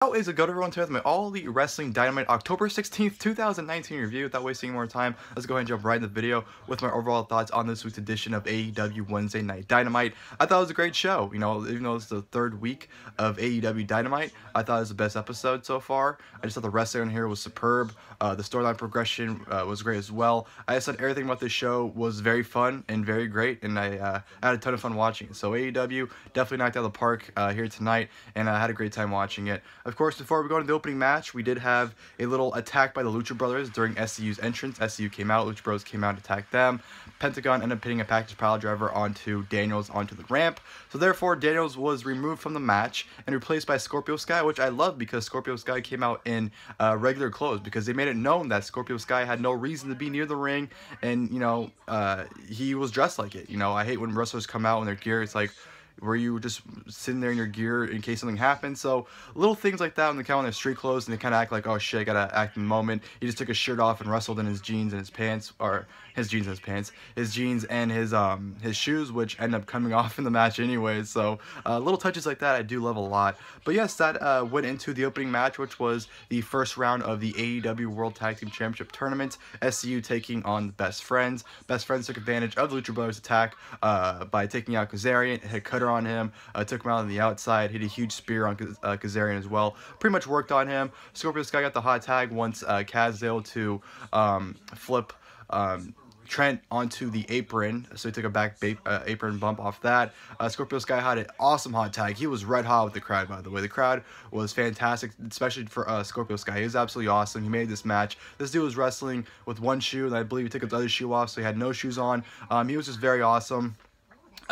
How is it go to everyone to my All Elite Wrestling Dynamite October 16th, 2019 review? Without wasting more time, let's go ahead and jump right into the video with my overall thoughts on this week's edition of AEW Wednesday Night Dynamite. I thought it was a great show. You know, even though it's the third week of AEW Dynamite, I thought it was the best episode so far. I just thought the wrestling on here was superb. The storyline progression was great as well. I just thought everything about this show was very fun and very great, and I had a ton of fun watching it. So AEW definitely knocked out of the park here tonight, and I had a great time watching it. Of course, before we go into the opening match, we did have a little attack by the Lucha Brothers during SCU's entrance. SCU came out, Lucha Bros came out and attacked them. Pentagon ended up hitting a package pile driver onto Daniels onto the ramp. So therefore, Daniels was removed from the match and replaced by Scorpio Sky, which I love because Scorpio Sky came out in regular clothes because they made it known that Scorpio Sky had no reason to be near the ring, and you know, he was dressed like it. You know, I hate when wrestlers come out in their gear. It's like, were you just sitting there in your gear in case something happens? So little things like that when they come on their street clothes and they kind of act like, oh shit, I gotta act in the moment. He just took his shirt off and wrestled in his jeans and his pants, or his jeans and his pants, his jeans and his shoes, which end up coming off in the match anyways. So little touches like that I do love a lot. But yes, that went into the opening match, which was the first round of the AEW World Tag Team Championship Tournament. SCU taking on the Best Friends. Best Friends took advantage of the Lucha Brothers attack by taking out Kazarian, hit Cutter on him, took him out on the outside, hit a huge spear on Kazarian as well. Pretty much worked on him. Scorpio Sky got the hot tag once Kaz was able to flip Trent onto the apron, so he took a back apron bump off that. Scorpio Sky had an awesome hot tag. He was red hot with the crowd, by the way. The crowd was fantastic, especially for Scorpio Sky. He was absolutely awesome. He made this match. This dude was wrestling with one shoe, and I believe he took his other shoe off, so he had no shoes on. He was just very awesome.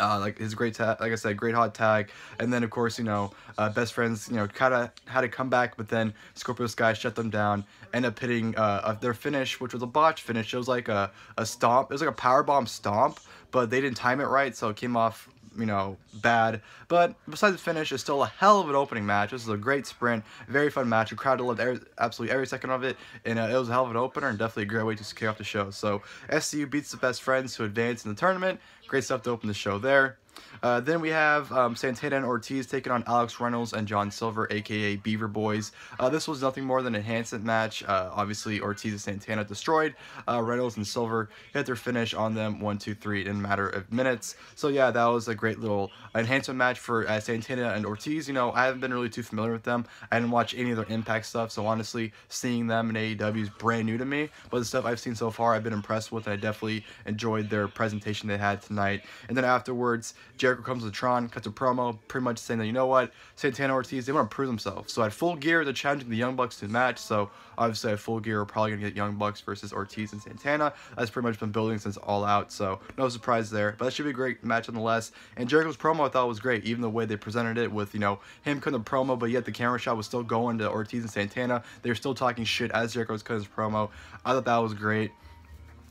Like his great tag, like I said, great hot tag, and then of course, you know, Best Friends, you know, kind of had to come back, but then Scorpio Sky shut them down, ended up hitting their finish, which was a botch finish. It was like a stomp, it was like a powerbomb stomp, but they didn't time it right, so it came off, you know, bad. But besides the finish, it's still a hell of an opening match. This was a great sprint, very fun match. The crowd loved absolutely every second of it, and it was a hell of an opener and definitely a great way to kick off the show. So SCU beats the Best Friends to advance in the tournament. Great stuff to open the show there. Then we have Santana and Ortiz taking on Alex Reynolds and John Silver, aka Beaver Boys. This was nothing more than an enhancement match. Obviously, Ortiz and Santana destroyed. Reynolds and Silver hit their finish on them 1, 2, 3 in a matter of minutes. So yeah, that was a great little enhancement match for Santana and Ortiz. You know, I haven't been really too familiar with them. I didn't watch any of their Impact stuff, so honestly, seeing them in AEW is brand new to me. But the stuff I've seen so far, I've been impressed with, and I definitely enjoyed their presentation they had tonight. And then afterwards, Jericho comes to Tron, cuts a promo, pretty much saying that, you know what, Santana Ortiz, they want to prove themselves. So at Full Gear, they're challenging the Young Bucks to the match. So obviously at Full Gear, we're probably going to get Young Bucks versus Ortiz and Santana. That's pretty much been building since All Out, so no surprise there. But that should be a great match nonetheless. And Jericho's promo I thought was great, even the way they presented it with, you know, him cutting the promo, but yet the camera shot was still going to Ortiz and Santana. They were still talking shit as Jericho was cutting his promo. I thought that was great.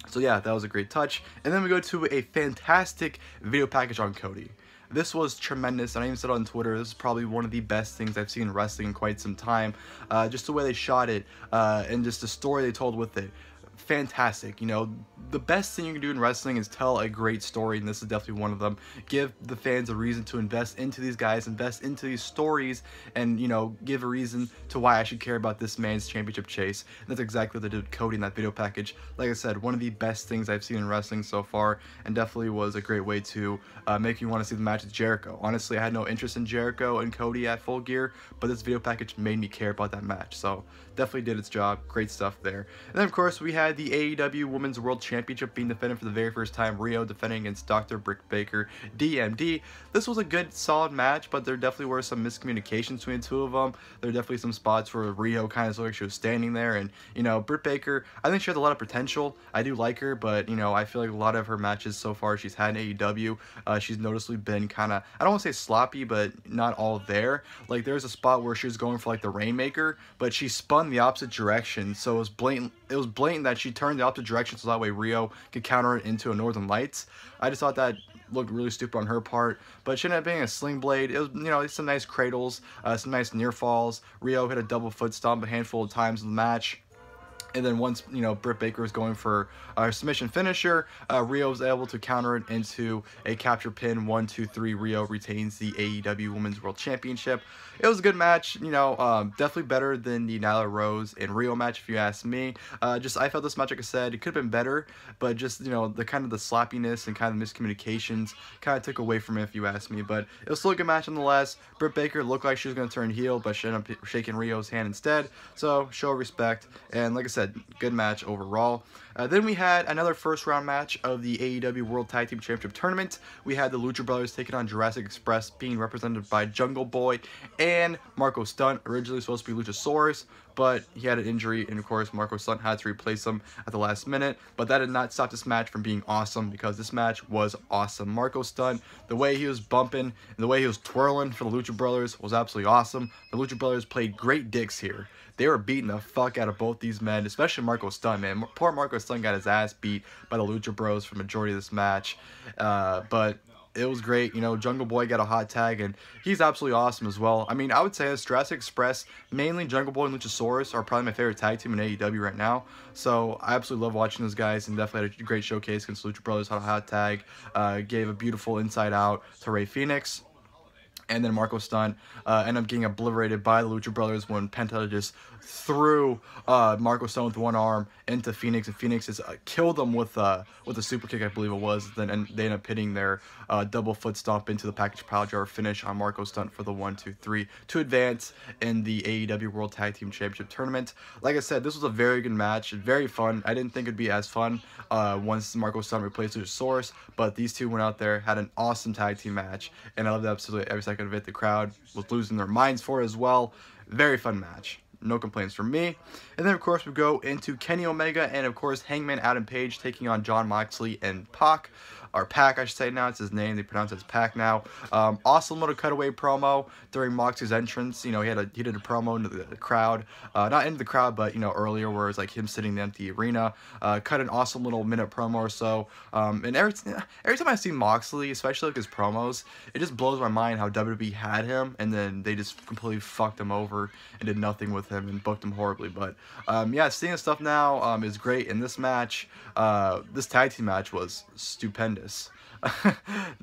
So yeah, that was a great touch. And then we go to a fantastic video package on Cody. This was tremendous, and I even said on Twitter, this is probably one of the best things I've seen in wrestling in quite some time. Just the way they shot it, and just the story they told with it. Fantastic. You know, the best thing you can do in wrestling is tell a great story, and this is definitely one of them. Give the fans a reason to invest into these guys, invest into these stories, and, you know, give a reason to why I should care about this man's championship chase. And that's exactly what they did with Cody in that video package. Like I said, one of the best things I've seen in wrestling so far, and definitely was a great way to make you want to see the match with Jericho. Honestly, I had no interest in Jericho and Cody at Full Gear, but this video package made me care about that match. So definitely did its job. Great stuff there. And then of course we had the AEW Women's World Championship being defended for the very first time. Riho defending against Dr. Brit Baker, D.M.D. This was a good, solid match, but there definitely were some miscommunications between the two of them. There were definitely some spots where Riho kind of looked like she was standing there, and, you know, Brit Baker, I think she has a lot of potential. I do like her, but, you know, I feel like a lot of her matches so far she's had in AEW, she's noticeably been kind of, I don't want to say sloppy, but not all there. Like, there's a spot where she was going for, like, the Rainmaker, but she spun the opposite direction, so it was blatant that she turned the opposite direction so that way Riho could counter it into a Northern Lights. I just thought that looked really stupid on her part, but it shouldn't have been a sling blade. It was, you know, some nice cradles, some nice near falls. Riho hit a double foot stomp a handful of times in the match. And then once, you know, Brit Baker was going for a submission finisher, Riho was able to counter it into a capture pin. 1, 2, 3. Riho retains the AEW Women's World Championship. It was a good match, you know, definitely better than the Nyla Rose and Riho match, if you ask me. I felt this match, like I said, it could have been better, but just, you know, the kind of the sloppiness and kind of miscommunications kind of took away from it, if you ask me. But it was still a good match nonetheless. Brit Baker looked like she was going to turn heel, but she ended up shaking Rio's hand instead. So, show respect. And like I said, good match overall. Then we had another first round match of the AEW World Tag Team Championship Tournament. We had the Lucha Brothers taking on Jurassic Express, being represented by Jungle Boy and Marco Stunt, originally supposed to be Luchasaurus, but he had an injury, and of course Marco Stunt had to replace him at the last minute. But that did not stop this match from being awesome, because this match was awesome. Marco Stunt, the way he was bumping and the way he was twirling for the Lucha Brothers was absolutely awesome. The Lucha Brothers played great dicks here. They were beating the fuck out of both these men, especially Marco Stunt, man. Poor Marco Stunt got his ass beat by the Lucha Bros for the majority of this match. But it was great. You know, Jungle Boy got a hot tag, and he's absolutely awesome as well. I mean, I would say this Jurassic Express, mainly Jungle Boy and Luchasaurus, are probably my favorite tag team in AEW right now. So I absolutely love watching those guys, and definitely had a great showcase against Lucha Brothers. Had a hot tag, gave a beautiful inside out to Rey Fenix. And then Marco Stunt ended up getting obliterated by the Lucha Brothers when Penta just threw Marco Stunt with one arm into Phoenix, and Phoenix just killed them with a super kick, I believe it was. Then they ended up hitting their double foot stomp into the package pile driver finish on Marco Stunt for the 1, 2, 3 to advance in the AEW World Tag Team Championship Tournament. Like I said, this was a very good match, very fun. I didn't think it'd be as fun once Marco Stunt replaced Luchasaurus, but these two went out there, had an awesome tag team match, and I loved absolutely every second of it. The crowd was losing their minds for it as well. Very fun match. No complaints from me. And then, of course, we go into Kenny Omega and, of course, Hangman Adam Page taking on Jon Moxley and Pac. Or Pac, I should say now. It's his name. They pronounce it as Pac now. Awesome little cutaway promo during Moxley's entrance. You know, he did a promo into the crowd. Not into the crowd, but, you know, earlier, where it was like him sitting in the empty arena. Cut an awesome little minute promo or so. And every time I see Moxley, especially like his promos, it just blows my mind how WWE had him, and then they just completely fucked him over and did nothing with him and booked him horribly. But yeah, seeing his stuff now is great. In this match, this tag team match was stupendous.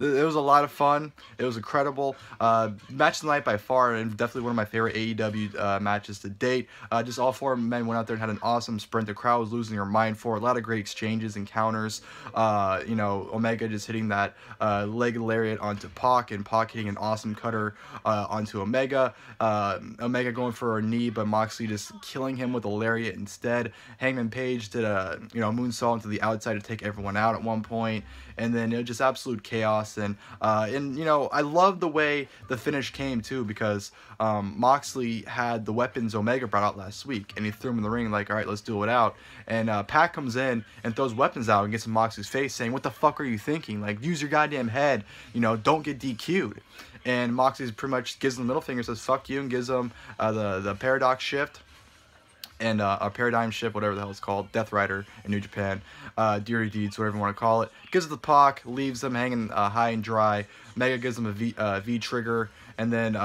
It was a lot of fun. It was incredible. Match of the night by far, and definitely one of my favorite AEW matches to date. Just all four men went out there and had an awesome sprint. The crowd was losing their mind for it. A lot of great exchanges and counters. You know, Omega just hitting that leg lariat onto Pac, and Pac hitting an awesome cutter onto Omega. Omega going for a knee, but Moxley just killing him with a lariat instead. Hangman Page did a moonsault into the outside to take everyone out at one point. And then it was just absolute chaos, and you know, I love the way the finish came too, because Moxley had the weapons Omega brought out last week, and he threw them in the ring like, all right, let's do it out. And Pac comes in and throws weapons out and gets in Moxley's face, saying, what the fuck are you thinking? Like, use your goddamn head, you know, don't get DQ'd. And Moxley pretty much gives him the middle finger, says fuck you, and gives him the paradox shift. And a paradigm shift, whatever the hell it's called, Death Rider in New Japan, Dirty Deeds, whatever you want to call it. Gives it the Pac, leaves them hanging high and dry. Mega gives them a V trigger, and then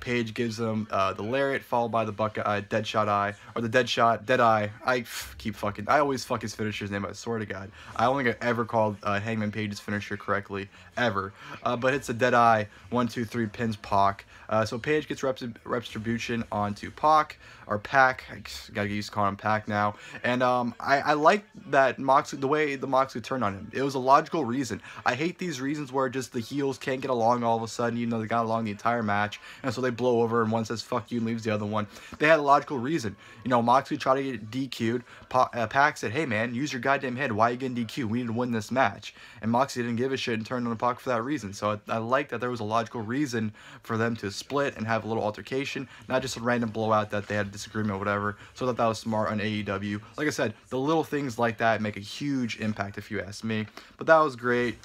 Paige gives them the lariat, followed by the dead shot eye, or the dead eye. I always fuck his finisher's name, I swear to God. I don't think I've ever called Hangman Page's finisher correctly, ever. But it's a dead eye, 1, 2, 3, pins Pac. So Paige gets retribution onto Pac, or Pac. I gotta get used to calling him Pac now. And I like that Moxley, the way the Moxley turned on him. It was a logical reason. I hate these reasons where just the heels can't get along all of a sudden, even though they got along the entire match. And so they blow over, and one says fuck you and leaves the other one. They had a logical reason. You know, Moxley tried to get DQ'd. Pac said, hey man, use your goddamn head. Why are you getting DQ'd? We need to win this match. And Moxley didn't give a shit and turned on Pac for that reason. So I like that there was a logical reason for them to split and have a little altercation, not just a random blowout that they had a disagreement or whatever. So that was smart on AEW. Like I said, the little things like that make a huge impact if you ask me. But that was great.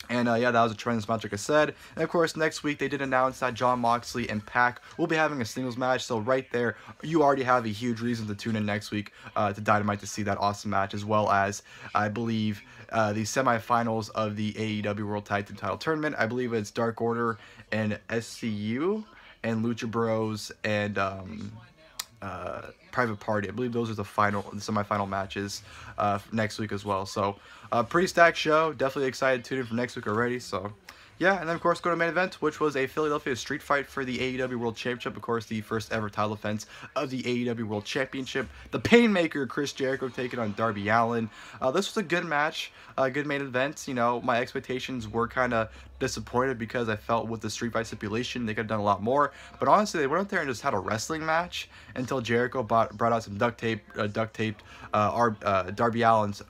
And yeah, that was a tremendous match, like I said. And of course, next week they did announce that Jon Moxley and Pac will be having a singles match. So right there, you already have a huge reason to tune in next week to Dynamite to see that awesome match, as well as, I believe, the semifinals of the AEW World Tag Team Title Tournament. I believe it's Dark Order and SCU and Lucha Bros and Private Party. I believe those are the semifinal matches next week as well. So pretty stacked show. Definitely excited to tune in for next week already. So yeah, and then of course go to main event, which was a Philadelphia street fight for the AEW World Championship. Of course, the first ever title defense of the AEW World Championship. The Painmaker Chris Jericho taking on Darby Allin. This was a good match, good main event. You know, my expectations were kind of disappointed because I felt with the street fight stipulation they could have done a lot more. But honestly, they went out there and just had a wrestling match until Jericho brought out some duct taped Darby Allin's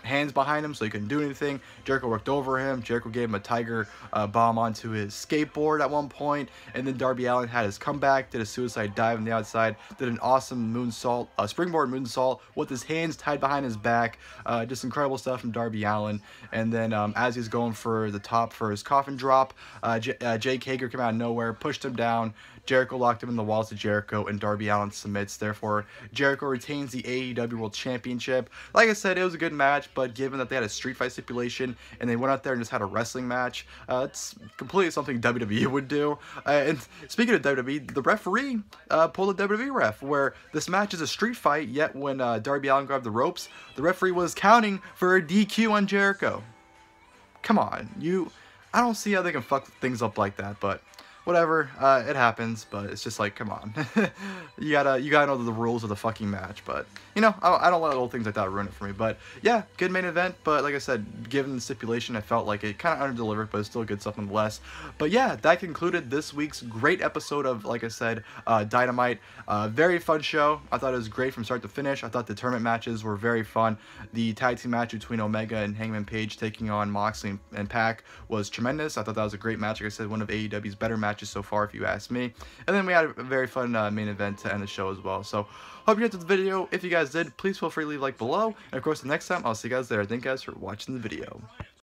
hands behind him so he couldn't do anything. Jericho worked over him. Jericho gave him a tiger bomb onto his skateboard at one point, and then Darby Allin had his comeback, did a suicide dive on the outside, did an awesome moonsault, springboard moonsault with his hands tied behind his back. Just incredible stuff from Darby Allin. And then as he's going for the top for his coffin drop, Jake Hager came out of nowhere, pushed him down. Jericho locked him in the walls of Jericho, and Darby Allin submits. Therefore, Jericho retains the AEW World Championship. Like I said, it was a good match, but given that they had a street fight stipulation and they went out there and just had a wrestling match, it's completely something WWE would do. And speaking of WWE, the referee pulled a WWE ref, where this match is a street fight, yet when Darby Allin grabbed the ropes, the referee was counting for a DQ on Jericho. Come on, I don't see how they can fuck things up like that, but whatever, it happens, but it's just like, come on. you gotta know the rules of the fucking match, but, you know, I don't let little things like that ruin it for me. But, yeah, good main event, but like I said, given the stipulation, I felt like it kind of under-delivered, but it's still good stuff nonetheless. But, yeah, that concluded this week's great episode of, like I said, Dynamite. Very fun show. I thought it was great from start to finish. I thought the tournament matches were very fun. The tag team match between Omega and Hangman Page taking on Moxley and Pac was tremendous. I thought that was a great match. Like I said, one of AEW's better matches so far, if you ask me. And then we had a very fun main event to end the show as well. So hope you enjoyed the video. If you guys did, please feel free to leave a like below, and of course the next time I'll see you guys there. Thank you guys for watching the video.